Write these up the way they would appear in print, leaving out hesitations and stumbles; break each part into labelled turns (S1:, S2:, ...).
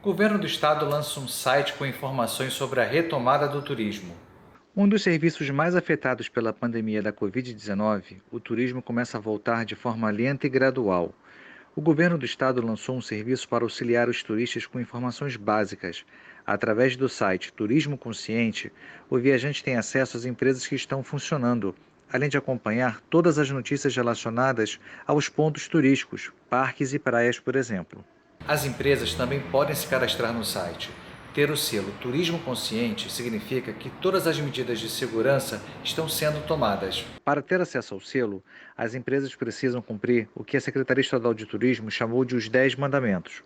S1: O governo do estado lança um site com informações sobre a retomada do turismo. Um dos serviços mais afetados pela pandemia da Covid-19, o turismo começa a voltar de forma lenta e gradual. O governo do estado lançou um serviço para auxiliar os turistas com informações básicas. Através do site Turismo Consciente, o viajante tem acesso às empresas que estão funcionando, além de acompanhar todas as notícias relacionadas aos pontos turísticos, parques e praias, por exemplo. As empresas também podem se cadastrar no site. Ter o selo Turismo Consciente significa que todas as medidas de segurança estão sendo tomadas. Para ter acesso ao selo, as empresas precisam cumprir o que a Secretaria Estadual de Turismo chamou de os 10 mandamentos.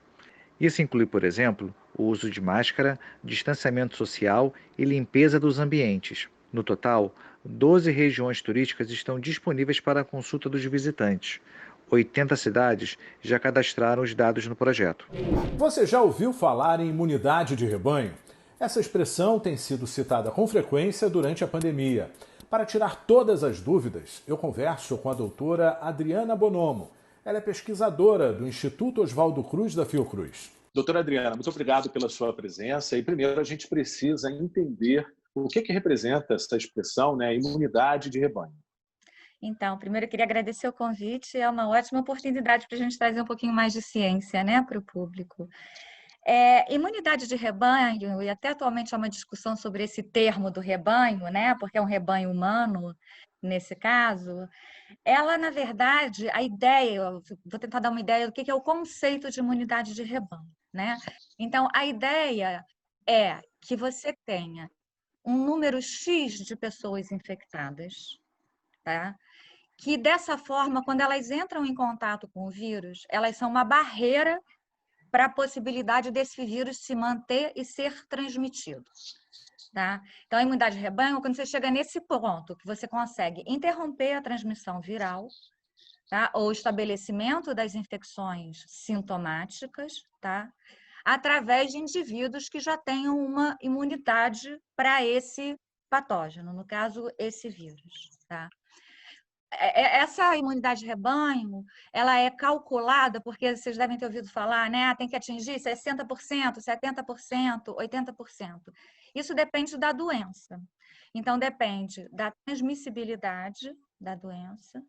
S1: Isso inclui, por exemplo, o uso de máscara, distanciamento social e limpeza dos ambientes. No total, 12 regiões turísticas estão disponíveis para a consulta dos visitantes. 80 cidades já cadastraram os dados no projeto.
S2: Você já ouviu falar em imunidade de rebanho? Essa expressão tem sido citada com frequência durante a pandemia. Para tirar todas as dúvidas, eu converso com a doutora Adriana Bonomo. Ela é pesquisadora do Instituto Oswaldo Cruz da Fiocruz.
S3: Doutora Adriana, muito obrigado pela sua presença. E primeiro a gente precisa entender o que representa essa expressão, né, imunidade de rebanho.
S4: Então, primeiro eu queria agradecer o convite, é uma ótima oportunidade para a gente trazer um pouquinho mais de ciência, né, para o público. Imunidade de rebanho, e até atualmente há uma discussão sobre esse termo do rebanho, né, porque é um rebanho humano, nesse caso, ela, na verdade, a ideia, eu vou tentar dar uma ideia do que é o conceito de imunidade de rebanho, né? Então, a ideia é que você tenha um número X de pessoas infectadas, tá? Que dessa forma, quando elas entram em contato com o vírus, elas são uma barreira para a possibilidade desse vírus se manter e ser transmitido. Tá? Então, a imunidade de rebanho é quando você chega nesse ponto, que você consegue interromper a transmissão viral, tá? Ou o estabelecimento das infecções sintomáticas, tá? Através de indivíduos que já tenham uma imunidade para esse patógeno, no caso, esse vírus. Tá? Essa imunidade de rebanho, ela é calculada, porque vocês devem ter ouvido falar, né? Tem que atingir 60%, 70%, 80%. Isso depende da doença. Então, depende da transmissibilidade da doença,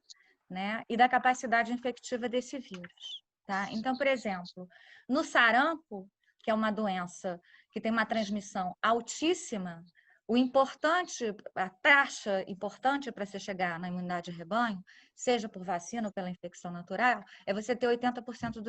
S4: né? E da capacidade infectiva desse vírus. Tá? Então, por exemplo, no sarampo, que é uma doença que tem uma transmissão altíssima, o importante, a taxa importante para você chegar na imunidade de rebanho, seja por vacina ou pela infecção natural, é você ter 80%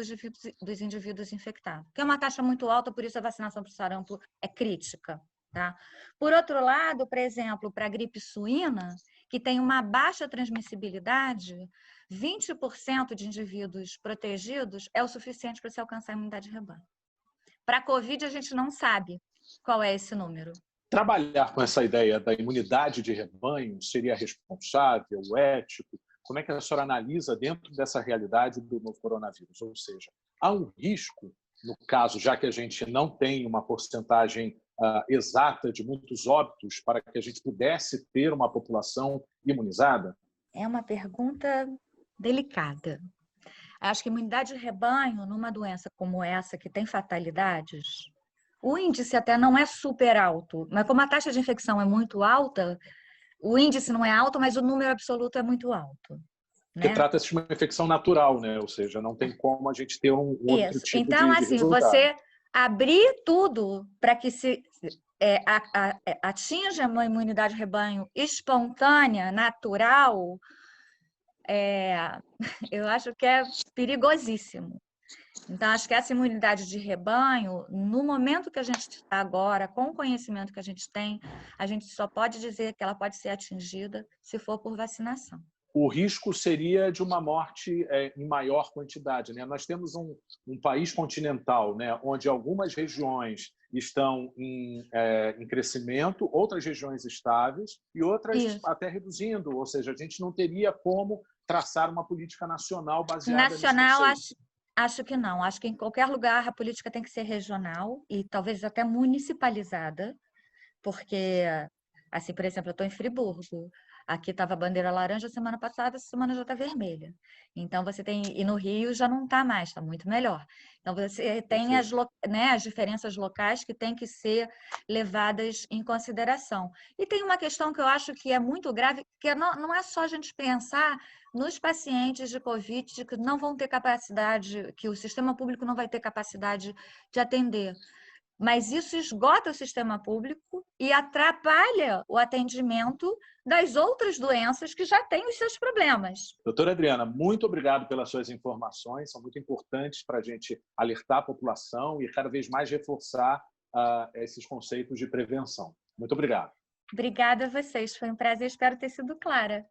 S4: dos indivíduos infectados, que é uma taxa muito alta, por isso a vacinação para o sarampo é crítica. Tá? Por outro lado, por exemplo, para a gripe suína, que tem uma baixa transmissibilidade, 20% de indivíduos protegidos é o suficiente para se alcançar a imunidade de rebanho. Para a Covid, a gente não sabe qual é esse número.
S3: Trabalhar com essa ideia da imunidade de rebanho seria responsável, ético? Como é que a senhora analisa dentro dessa realidade do novo coronavírus? Ou seja, há um risco, no caso, já que a gente não tem uma porcentagem exata de muitos óbitos, para que a gente pudesse ter uma população imunizada?
S4: É uma pergunta delicada. Acho que imunidade de rebanho, numa doença como essa, que tem fatalidades, o índice até não é super alto, mas como a taxa de infecção é muito alta, o índice não é alto, mas o número absoluto é muito alto.
S3: Porque
S4: né?
S3: trata-se de uma infecção natural, né? Ou seja, não tem como a gente ter um outro
S4: Isso.
S3: tipo
S4: Então,
S3: de
S4: assim,
S3: resultado.
S4: você abrir tudo para que se atinja uma imunidade de rebanho espontânea, natural, eu acho que é perigosíssimo. Então, acho que essa imunidade de rebanho, no momento que a gente está agora, com o conhecimento que a gente só pode dizer que ela pode ser atingida se for por vacinação.
S3: O risco seria de uma morte em maior quantidade, né? Nós temos um país continental, né, onde algumas regiões estão em crescimento, outras regiões estáveis e outras
S4: Isso.
S3: até reduzindo. Ou seja, a gente não teria como traçar uma política nacional baseada
S4: Nacional,
S3: nesse conceito.
S4: acho que não. Acho que em qualquer lugar a política tem que ser regional e talvez até municipalizada, porque, assim, por exemplo, eu estou em Friburgo. Aqui estava a bandeira laranja semana passada, essa semana já está vermelha. Então, você tem... E no Rio já não está mais, está muito melhor. Então, você tem as diferenças locais que têm que ser levadas em consideração. E tem uma questão que eu acho que é muito grave, que não é só a gente pensar nos pacientes de Covid que não vão ter capacidade, que o sistema público não vai ter capacidade de atender. Mas isso esgota o sistema público e atrapalha o atendimento das outras doenças que já têm os seus problemas.
S3: Doutora Adriana, muito obrigado pelas suas informações, são muito importantes para a gente alertar a população e cada vez mais reforçar esses conceitos de prevenção. Muito obrigado.
S4: Obrigada a vocês, foi um prazer, espero ter sido clara.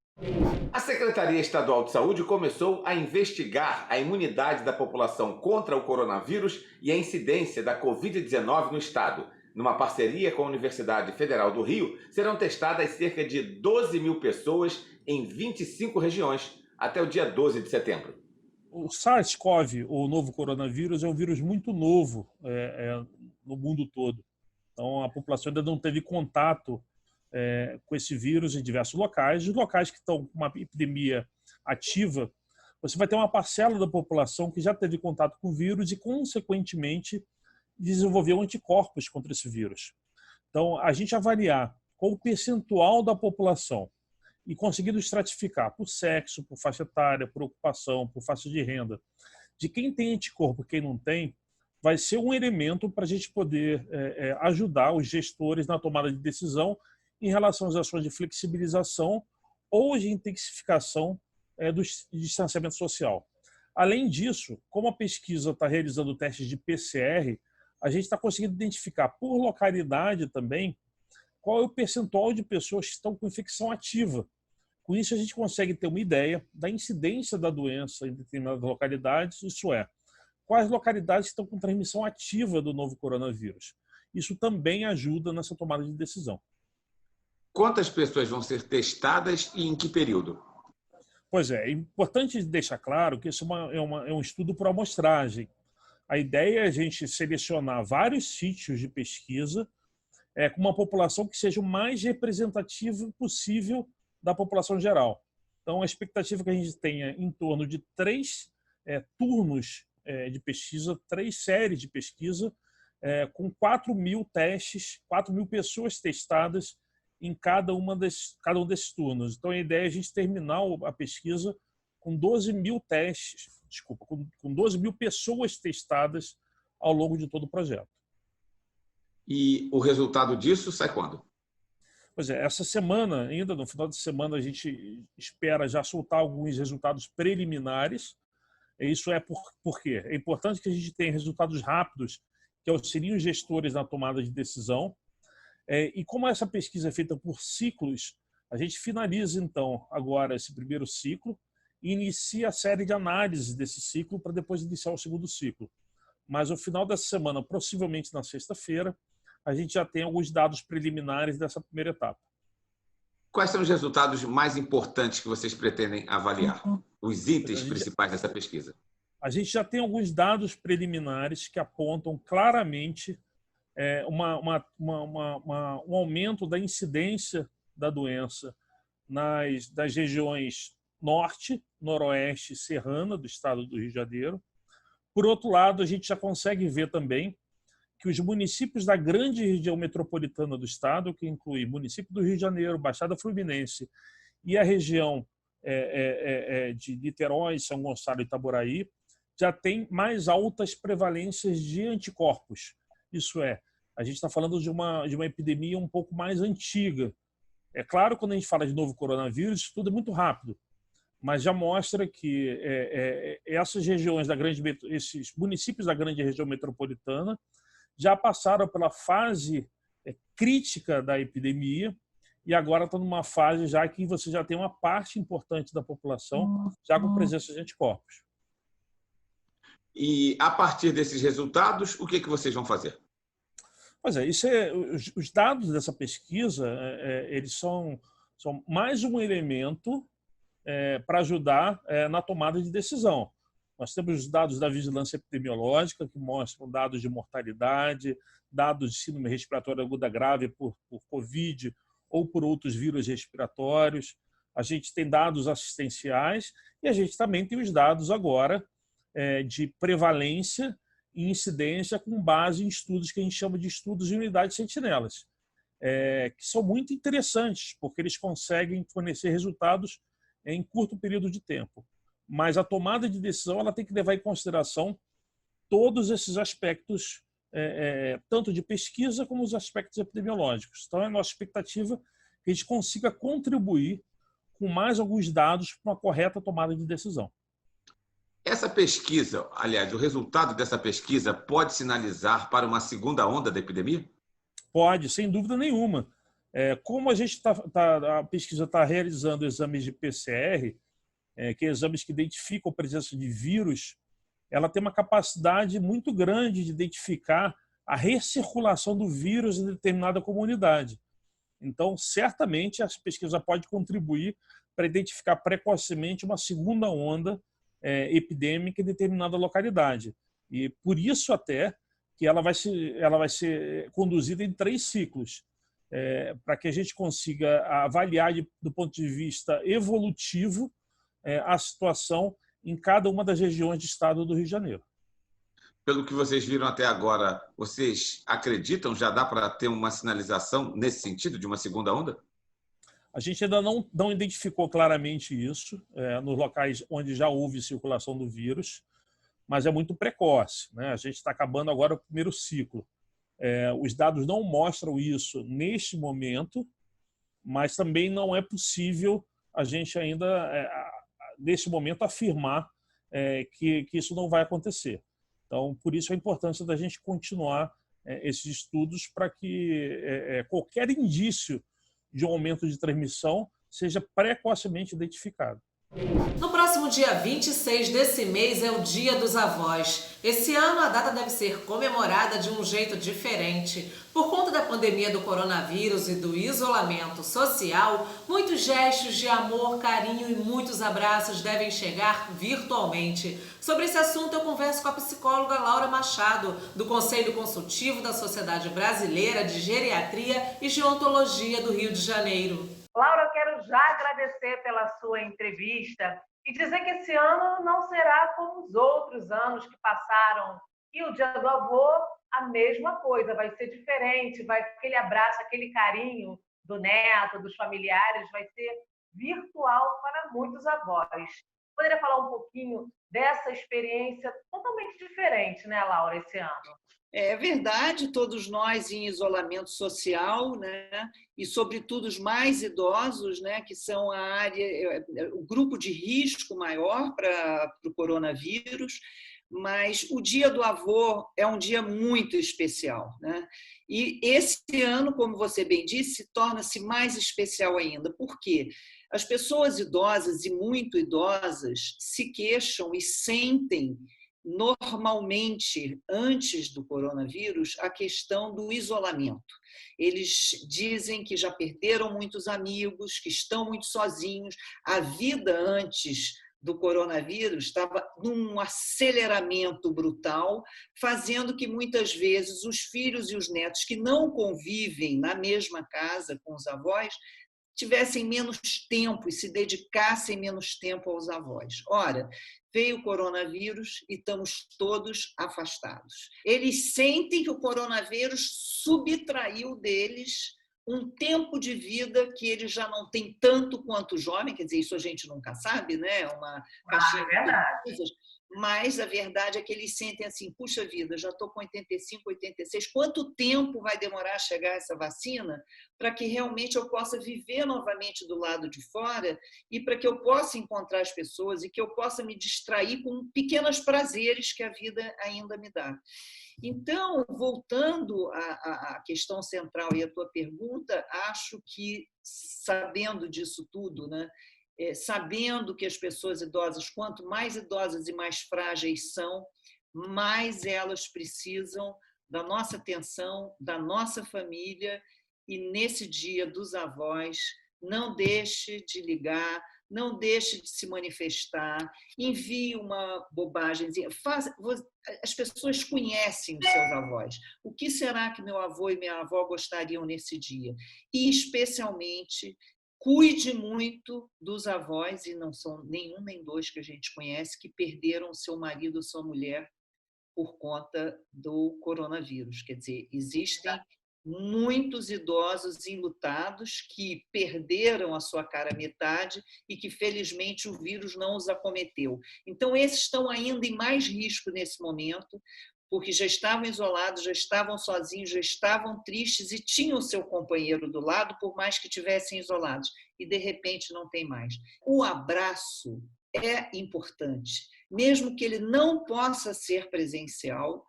S5: A Secretaria Estadual de Saúde começou a investigar a imunidade da população contra o coronavírus e a incidência da Covid-19 no estado. Numa parceria com a Universidade Federal do Rio, serão testadas cerca de 12 mil pessoas em 25 regiões até o dia 12 de setembro.
S6: O SARS-CoV, o novo coronavírus, é um vírus muito novo no mundo todo. Então, a população ainda não teve contato com esse vírus em diversos locais. Os locais que estão com uma epidemia ativa, você vai ter uma parcela da população que já teve contato com o vírus e, consequentemente, desenvolveu anticorpos contra esse vírus. Então, a gente avaliar qual o percentual da população e conseguindo estratificar por sexo, por faixa etária, por ocupação, por faixa de renda, de quem tem anticorpo e quem não tem, vai ser um elemento para a gente poder ajudar os gestores na tomada de decisão em relação às ações de flexibilização ou de intensificação do distanciamento social. Além disso, como a pesquisa está realizando testes de PCR, a gente está conseguindo identificar por localidade também qual é o percentual de pessoas que estão com infecção ativa. Com isso, a gente consegue ter uma ideia da incidência da doença em determinadas localidades, isso é, quais localidades estão com transmissão ativa do novo coronavírus. Isso também ajuda nessa tomada de decisão.
S5: Quantas pessoas vão ser testadas e em que período?
S6: Pois é importante deixar claro que isso é um estudo por amostragem. A ideia é a gente selecionar vários sítios de pesquisa com uma população que seja o mais representativa possível da população geral. Então, a expectativa que a gente tenha em torno de 3 turnos de pesquisa, 3 séries de pesquisa, com 4 mil testes, 4 mil pessoas testadas em cada um desses turnos. Então, a ideia é a gente terminar a pesquisa com 12 mil testes, com 12 mil pessoas testadas ao longo de todo o projeto.
S5: E o resultado disso sai quando?
S6: Pois é, essa semana, ainda no final de semana, a gente espera já soltar alguns resultados preliminares. Isso por quê? É importante que a gente tenha resultados rápidos que auxiliem os gestores na tomada de decisão. E como essa pesquisa é feita por ciclos, a gente finaliza, então, agora esse primeiro ciclo e inicia a série de análise desse ciclo para depois iniciar o segundo ciclo. Mas, no final dessa semana, possivelmente na sexta-feira, a gente já tem alguns dados preliminares dessa primeira etapa.
S5: Quais são os resultados mais importantes que vocês pretendem avaliar? Os itens principais dessa pesquisa?
S6: A gente já tem alguns dados preliminares que apontam claramente um aumento da incidência da doença das regiões norte, noroeste e serrana do estado do Rio de Janeiro. Por outro lado, a gente já consegue ver também que os municípios da grande região metropolitana do estado, que inclui município do Rio de Janeiro, Baixada Fluminense e a região de Niterói, São Gonçalo e Itaboraí, já tem mais altas prevalências de anticorpos. Isso é, a gente está falando de uma epidemia um pouco mais antiga. É claro, quando a gente fala de novo coronavírus, isso tudo é muito rápido, mas já mostra que essas regiões esses municípios da grande região metropolitana já passaram pela fase crítica da epidemia e agora estão numa fase já que você já tem uma parte importante da população já com presença de anticorpos.
S5: E a partir desses resultados, o que vocês vão fazer?
S6: Pois é, os dados dessa pesquisa eles são mais um elemento para ajudar na tomada de decisão. Nós temos os dados da vigilância epidemiológica, que mostram dados de mortalidade, dados de síndrome respiratória aguda grave por Covid ou por outros vírus respiratórios. A gente tem dados assistenciais e a gente também tem os dados agora de prevalência e incidência com base em estudos que a gente chama de estudos de unidades sentinelas, que são muito interessantes, porque eles conseguem fornecer resultados em curto período de tempo. Mas a tomada de decisão ela tem que levar em consideração todos esses aspectos, tanto de pesquisa como os aspectos epidemiológicos. Então, é a nossa expectativa que a gente consiga contribuir com mais alguns dados para uma correta tomada de decisão.
S5: Essa pesquisa, aliás, o resultado dessa pesquisa pode sinalizar para uma segunda onda da epidemia?
S6: Pode, sem dúvida nenhuma. Como a pesquisa está realizando exames de PCR, que é exames que identificam a presença de vírus, ela tem uma capacidade muito grande de identificar a recirculação do vírus em determinada comunidade. Então, certamente, essa pesquisa pode contribuir para identificar precocemente uma segunda onda epidêmica em determinada localidade. E por isso até que ela vai ser conduzida em 3 ciclos, para que a gente consiga avaliar do ponto de vista evolutivo a situação em cada uma das regiões do estado do Rio de Janeiro.
S5: Pelo que vocês viram até agora, vocês acreditam, já dá para ter uma sinalização nesse sentido de uma segunda onda?
S6: A gente ainda não identificou claramente isso nos locais onde já houve circulação do vírus, mas é muito precoce, né? A gente está acabando agora o primeiro ciclo. Os dados não mostram isso neste momento, mas também não é possível a gente ainda, nesse momento, afirmar que isso não vai acontecer. Então, por isso a importância da gente continuar esses estudos para que qualquer indício de um aumento de transmissão seja precocemente identificado.
S7: No próximo dia 26 desse mês é o Dia dos Avós. Esse ano a data deve ser comemorada de um jeito diferente. Por conta da pandemia do coronavírus e do isolamento social, muitos gestos de amor, carinho e muitos abraços devem chegar virtualmente. Sobre esse assunto eu converso com a psicóloga Laura Machado, do Conselho Consultivo da Sociedade Brasileira de Geriatria e Gerontologia do Rio de Janeiro.
S8: Laura, eu quero já agradecer pela sua entrevista e dizer que esse ano não será como os outros anos que passaram. E o Dia do Avô, a mesma coisa, vai ser diferente, vai aquele abraço, aquele carinho do neto, dos familiares, vai ser virtual para muitos avós. Poderia falar um pouquinho dessa experiência totalmente diferente, né, Laura, esse ano?
S9: É verdade, todos nós em isolamento social, né? E sobretudo os mais idosos, né? Que são o grupo de risco maior para o coronavírus, mas o Dia do Avô é um dia muito especial, né? E esse ano, como você bem disse, torna-se mais especial ainda. Por quê? As pessoas idosas e muito idosas se queixam e sentem normalmente, antes do coronavírus, a questão do isolamento. Eles dizem que já perderam muitos amigos, que estão muito sozinhos. A vida antes do coronavírus estava num aceleramento brutal, fazendo que muitas vezes os filhos e os netos que não convivem na mesma casa com os avós tivessem menos tempo e se dedicassem menos tempo aos avós. Ora, veio o coronavírus e estamos todos afastados. Eles sentem que o coronavírus subtraiu deles um tempo de vida que eles já não têm tanto quanto o jovem, quer dizer, isso a gente nunca sabe, né? Uma caixinha de coisas. Mas a verdade é que eles sentem assim, puxa vida, já estou com 85, 86, quanto tempo vai demorar a chegar essa vacina para que realmente eu possa viver novamente do lado de fora e para que eu possa encontrar as pessoas e que eu possa me distrair com pequenos prazeres que a vida ainda me dá. Então, voltando à questão central e à tua pergunta, acho que, sabendo disso tudo, né, sabendo que as pessoas idosas, quanto mais idosas e mais frágeis são, mais elas precisam da nossa atenção, da nossa família, e nesse Dia dos Avós, não deixe de ligar, não deixe de se manifestar, envie uma bobagemzinha. As pessoas conhecem os seus avós. O que será que meu avô e minha avó gostariam nesse dia? E, especialmente, cuide muito dos avós, e não são nenhum nem dois que a gente conhece, que perderam seu marido ou sua mulher por conta do coronavírus. Quer dizer, existem muitos idosos enlutados que perderam a sua cara metade e que, felizmente, o vírus não os acometeu. Então, esses estão ainda em mais risco nesse momento, porque já estavam isolados, já estavam sozinhos, já estavam tristes e tinham o seu companheiro do lado, por mais que estivessem isolados. E, de repente, não tem mais. O abraço é importante, mesmo que ele não possa ser presencial.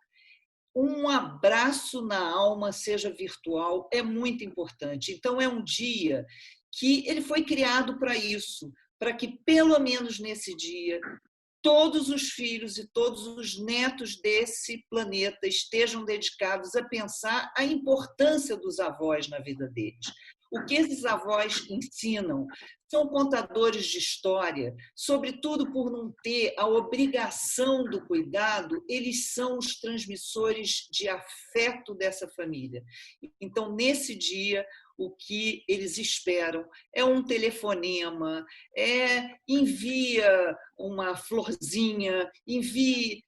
S9: Um abraço na alma, seja virtual, é muito importante. Então, é um dia que ele foi criado para isso, para que, pelo menos nesse dia, todos os filhos e todos os netos desse planeta estejam dedicados a pensar a importância dos avós na vida deles. O que esses avós ensinam são contadores de história, sobretudo por não ter a obrigação do cuidado, eles são os transmissores de afeto dessa família. Então, nesse dia, o que eles esperam é um telefonema, envia uma florzinha, envie.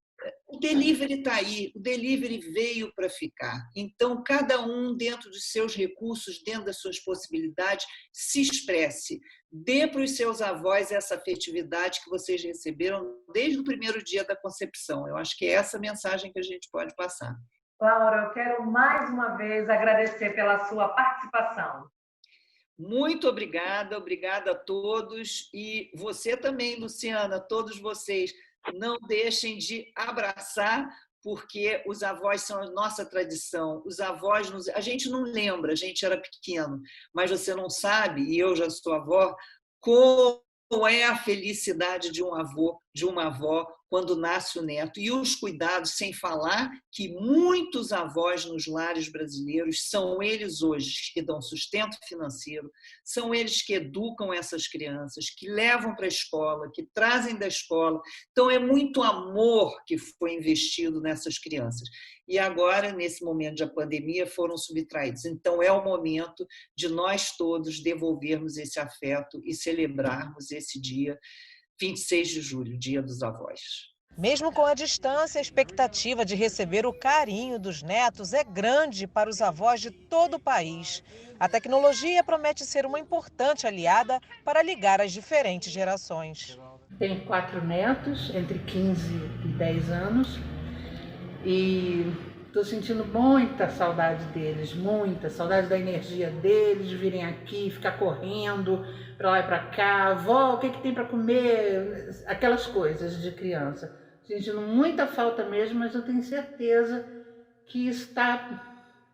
S9: O delivery está aí, o delivery veio para ficar. Então, cada um, dentro dos seus recursos, dentro das suas possibilidades, se expresse. Dê para os seus avós essa afetividade que vocês receberam desde o primeiro dia da concepção. Eu acho que é essa mensagem que a gente pode passar.
S8: Laura, eu quero mais uma vez agradecer pela sua participação.
S9: Muito obrigada, obrigada a todos. E você também, Luciana, todos vocês, não deixem de abraçar, porque os avós são a nossa tradição. Os avós, a gente não lembra, a gente era pequeno, mas você não sabe, e eu já sou avó, como é a felicidade de um avô, de uma avó, quando nasce o neto. E os cuidados, sem falar que muitos avós nos lares brasileiros são eles hoje que dão sustento financeiro, são eles que educam essas crianças, que levam para a escola, que trazem da escola. Então, é muito amor que foi investido nessas crianças. E agora, nesse momento da pandemia, foram subtraídos. Então, é o momento de nós todos devolvermos esse afeto e celebrarmos esse dia 26 de julho, Dia dos Avós.
S7: Mesmo com a distância, a expectativa de receber o carinho dos netos é grande para os avós de todo o país. A tecnologia promete ser uma importante aliada para ligar as diferentes gerações.
S10: Tenho 4 netos, entre 15 e 10 anos, e estou sentindo muita saudade deles, muita saudade da energia deles, de virem aqui, ficar correndo para lá e para cá. Vó, o que tem para comer? Aquelas coisas de criança. Sentindo muita falta mesmo, mas eu tenho certeza que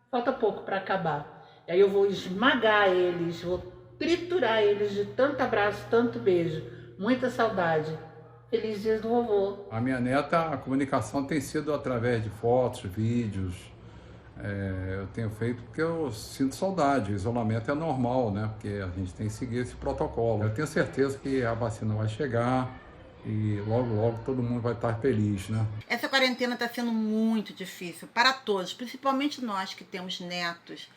S10: falta pouco para acabar. E aí eu vou esmagar eles, vou triturar eles de tanto abraço, tanto beijo, muita saudade. Feliz Dia do Vovô.
S11: A minha neta, a comunicação tem sido através de fotos, vídeos. Eu tenho feito porque eu sinto saudade. O isolamento é normal, né? Porque a gente tem que seguir esse protocolo. Eu tenho certeza que a vacina vai chegar e logo, logo todo mundo vai estar feliz, né?
S12: Essa quarentena está sendo muito difícil para todos, principalmente nós que temos netos.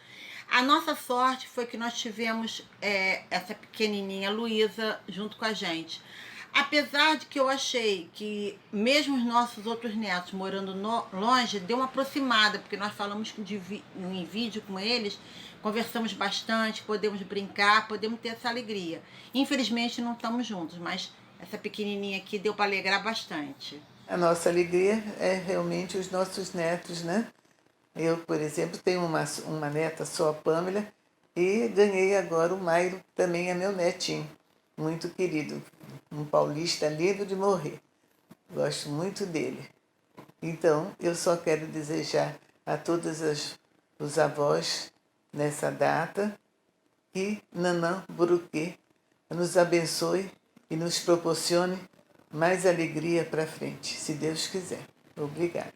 S12: A nossa sorte foi que nós tivemos essa pequenininha Luísa junto com a gente. Apesar de que eu achei que mesmo os nossos outros netos morando longe, deu uma aproximada, porque nós falamos em vídeo com eles, conversamos bastante, podemos brincar, podemos ter essa alegria. Infelizmente não estamos juntos, mas essa pequenininha aqui deu para alegrar bastante.
S13: A nossa alegria é realmente os nossos netos, né? Eu, por exemplo, tenho uma neta só, a Pâmela, e ganhei agora o Mairo, também é meu netinho, muito querido. Um paulista livre de morrer. Gosto muito dele. Então, eu só quero desejar a todos os avós nessa data que Nanã Buruquê nos abençoe e nos proporcione mais alegria para frente, se Deus quiser. Obrigada.